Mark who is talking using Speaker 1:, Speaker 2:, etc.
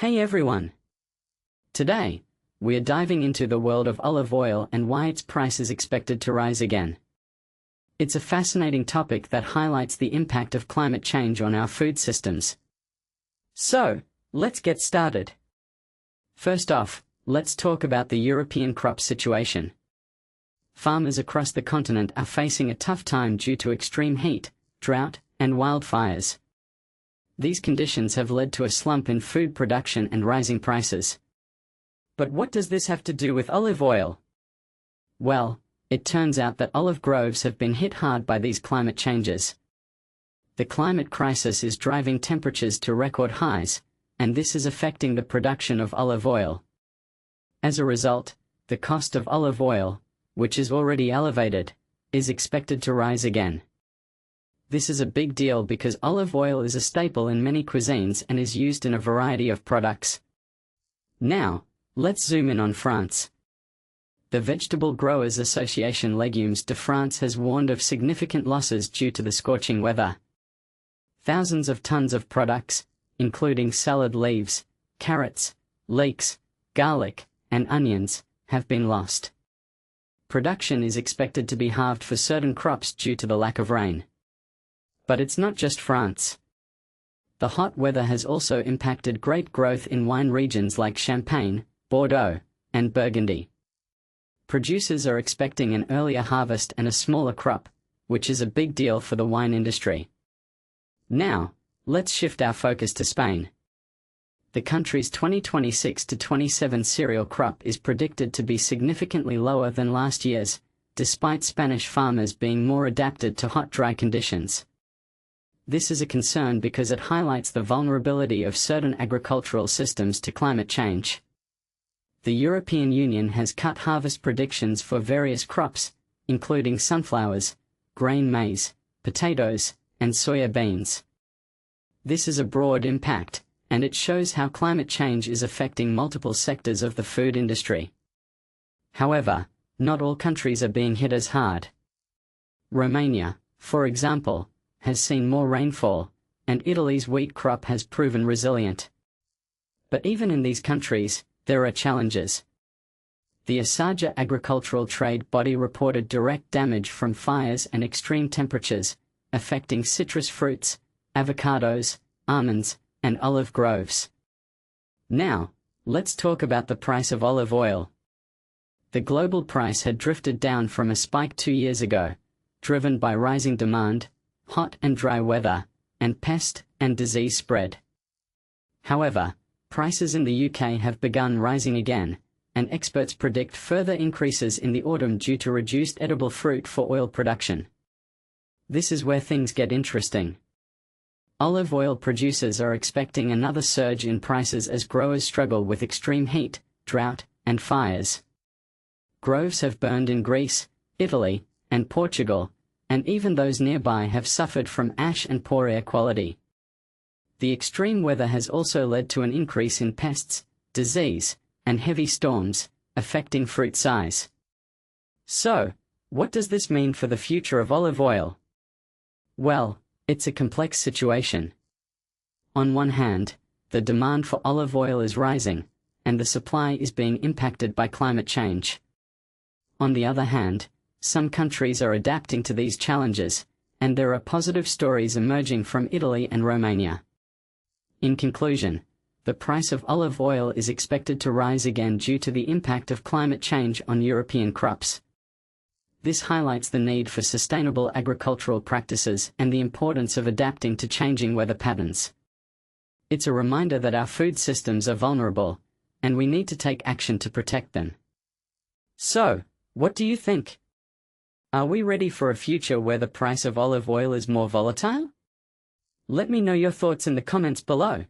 Speaker 1: Hey everyone! Today, we are diving into the world of olive oil and why its price is expected to rise again. It's a fascinating topic that highlights the impact of climate change on our food systems. So, let's get started. First off, let's talk about the European crop situation. Farmers across the continent are facing a tough time due to extreme heat, drought, and wildfires. These conditions have led to a slump in food production and rising prices. But what does this have to do with olive oil? Well, it turns out that olive groves have been hit hard by these climate changes. The climate crisis is driving temperatures to record highs, and this is affecting the production of olive oil. As a result, the cost of olive oil, which is already elevated, is expected to rise again. This is a big deal because olive oil is a staple in many cuisines and is used in a variety of products. Now, let's zoom in on France. The Vegetable Growers Association Légumes de France has warned of significant losses due to the scorching weather. Thousands of tons of products, including salad leaves, carrots, leeks, garlic, and onions, have been lost. Production is expected to be halved for certain crops due to the lack of rain. But it's not just France. The hot weather has also impacted grape growth in wine regions like Champagne, Bordeaux, and Burgundy. Producers are expecting an earlier harvest and a smaller crop, which is a big deal for the wine industry. Now, let's shift our focus to Spain. The country's 2026-27 cereal crop is predicted to be significantly lower than last year's, despite Spanish farmers being more adapted to hot, dry conditions. This is a concern because it highlights the vulnerability of certain agricultural systems to climate change. The European Union has cut harvest predictions for various crops, including sunflowers, grain maize, potatoes, and soya beans. This is a broad impact, and it shows how climate change is affecting multiple sectors of the food industry. However, not all countries are being hit as hard. Romania, for example, has seen more rainfall, and Italy's wheat crop has proven resilient. But even in these countries, there are challenges. The Asaja Agricultural Trade Body reported direct damage from fires and extreme temperatures, affecting citrus fruits, avocados, almonds, and olive groves. Now, let's talk about the price of olive oil. The global price had drifted down from a spike 2 years ago, driven by rising demand, hot and dry weather, and pest and disease spread. However, prices in the UK have begun rising again, and experts predict further increases in the autumn due to reduced edible fruit for oil production. This is where things get interesting. Olive oil producers are expecting another surge in prices as growers struggle with extreme heat, drought, and fires. Groves have burned in Greece, Italy, and Portugal, and even those nearby have suffered from ash and poor air quality. The extreme weather has also led to an increase in pests, disease, and heavy storms, affecting fruit size. So, what does this mean for the future of olive oil? Well, it's a complex situation. On one hand, the demand for olive oil is rising, and the supply is being impacted by climate change. On the other hand, some countries are adapting to these challenges, and there are positive stories emerging from Italy and Romania. In conclusion, the price of olive oil is expected to rise again due to the impact of climate change on European crops. This highlights the need for sustainable agricultural practices and the importance of adapting to changing weather patterns. It's a reminder that our food systems are vulnerable, and we need to take action to protect them. So, what do you think? Are we ready for a future where the price of olive oil is more volatile? Let me know your thoughts in the comments below.